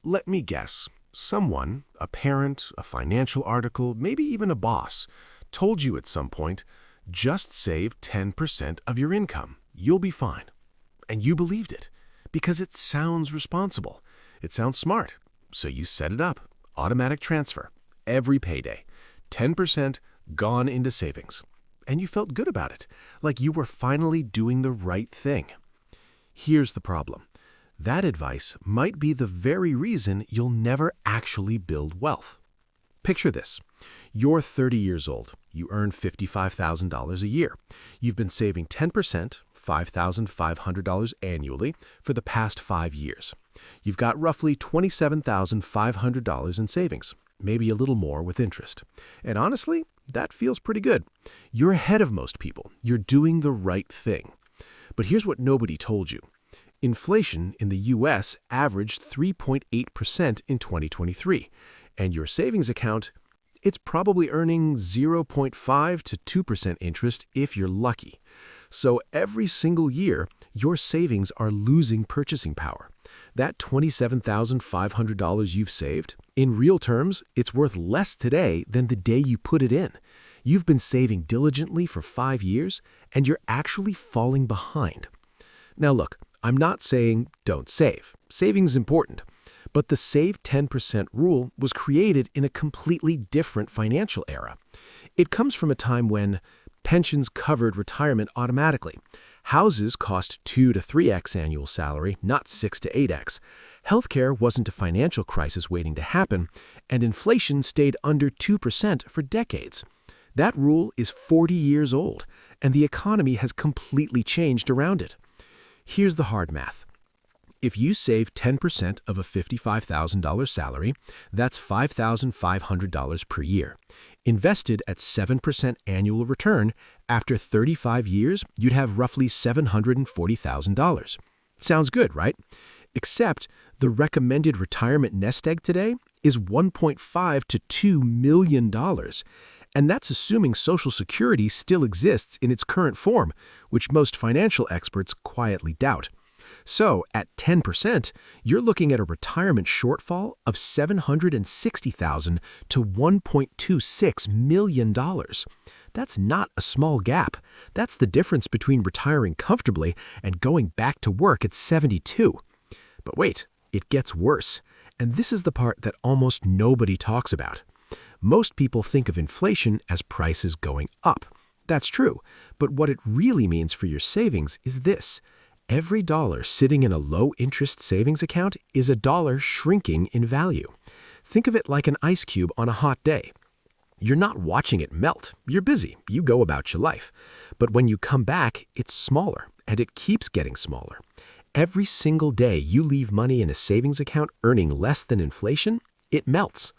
Let me guess. Someone, a parent, a financial article, maybe even a boss, told you at some point, just save 10% of your income. You'll be fine. And you believed it because it sounds responsible. It sounds smart. So you set it up. Automatic transfer. Every payday. 10% gone into savings. And you felt good about it, like you were finally doing the right thing. Here's the problem. That advice might be the very reason you'll never actually build wealth. Picture this. You're 30 years old. You earn $55,000 a year. You've been saving 10%, $5,500 annually, for the past 5 years. You've got roughly $27,500 in savings, maybe a little more with interest. And honestly, that feels pretty good. You're ahead of most people. You're doing the right thing. But here's what nobody told you. Inflation in the U.S. averaged 3.8% in 2023, and your savings account, it's probably earning 0.5 to 2% interest if you're lucky. So every single year, your savings are losing purchasing power. That $27,500 you've saved, in real terms, it's worth less today than the day you put it in. You've been saving diligently for 5 years, and you're actually falling behind. Now look, I'm not saying don't save. Saving's important. But the Save 10% rule was created in a completely different financial era. It comes from a time when pensions covered retirement automatically. Houses cost 2 to 3x annual salary, not 6 to 8x. Healthcare wasn't a financial crisis waiting to happen, and inflation stayed under 2% for decades. That rule is 40 years old, and the economy has completely changed around it. Here's the hard math. If you save 10% of a $55,000 salary, that's $5,500 per year. Invested at 7% annual return, after 35 years, you'd have roughly $740,000. Sounds good, right? Except the recommended retirement nest egg today is $1.5 to $2 million. And that's assuming Social Security still exists in its current form, which most financial experts quietly doubt. So, at 10%, you're looking at a retirement shortfall of $760,000 to $1.26 million. That's not a small gap. That's the difference between retiring comfortably and going back to work at 72. But wait, it gets worse. And this is the part that almost nobody talks about. Most people think of inflation as prices going up. That's true, but what it really means for your savings is this. Every dollar sitting in a low-interest savings account is a dollar shrinking in value. Think of it like an ice cube on a hot day. You're not watching it melt. You're busy. You go about your life. But when you come back, it's smaller, and it keeps getting smaller. Every single day you leave money in a savings account earning less than inflation, it melts.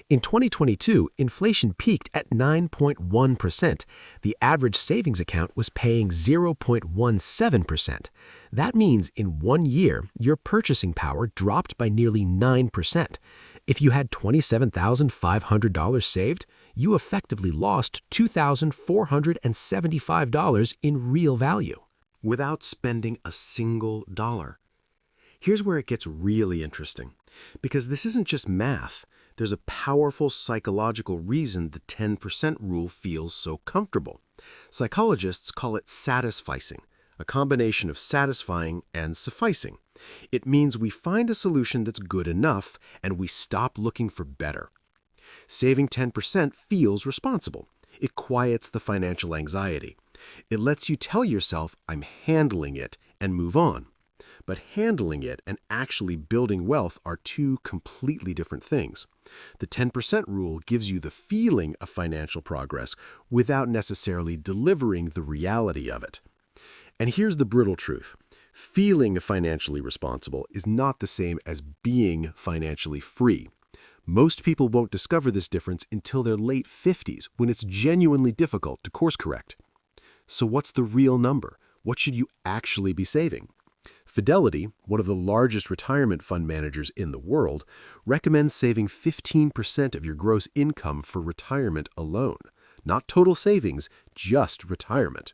In 2022, inflation peaked at 9.1%. The average savings account was paying 0.17%. That means in 1 year, your purchasing power dropped by nearly 9%. If you had $27,500 saved, you effectively lost $2,475 in real value. Without spending a single dollar. Here's where it gets really interesting, because this isn't just math. There's a powerful psychological reason the 10% rule feels so comfortable. Psychologists call it satisficing, a combination of satisfying and sufficing. It means we find a solution that's good enough and we stop looking for better. Saving 10% feels responsible. It quiets the financial anxiety. It lets you tell yourself, I'm handling it, and move on. But handling it and actually building wealth are two completely different things. The 10% rule gives you the feeling of financial progress without necessarily delivering the reality of it. And here's the brutal truth. Feeling financially responsible is not the same as being financially free. Most people won't discover this difference until their late 50s, when it's genuinely difficult to course correct. So what's the real number? What should you actually be saving? Fidelity, one of the largest retirement fund managers in the world, recommends saving 15% of your gross income for retirement alone. Not total savings, just retirement.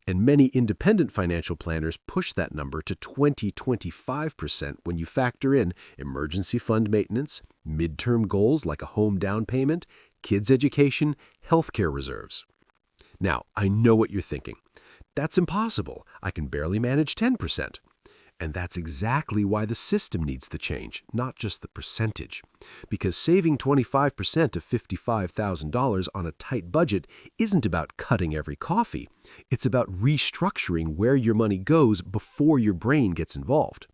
And many independent financial planners push that number to 20-25% when you factor in emergency fund maintenance, midterm goals like a home down payment, kids' education, healthcare reserves. Now, I know what you're thinking. That's impossible. I can barely manage 10%. And that's exactly why the system needs the change, not just the percentage. Because saving 25% of $55,000 on a tight budget isn't about cutting every coffee. It's about restructuring where your money goes before your brain gets involved.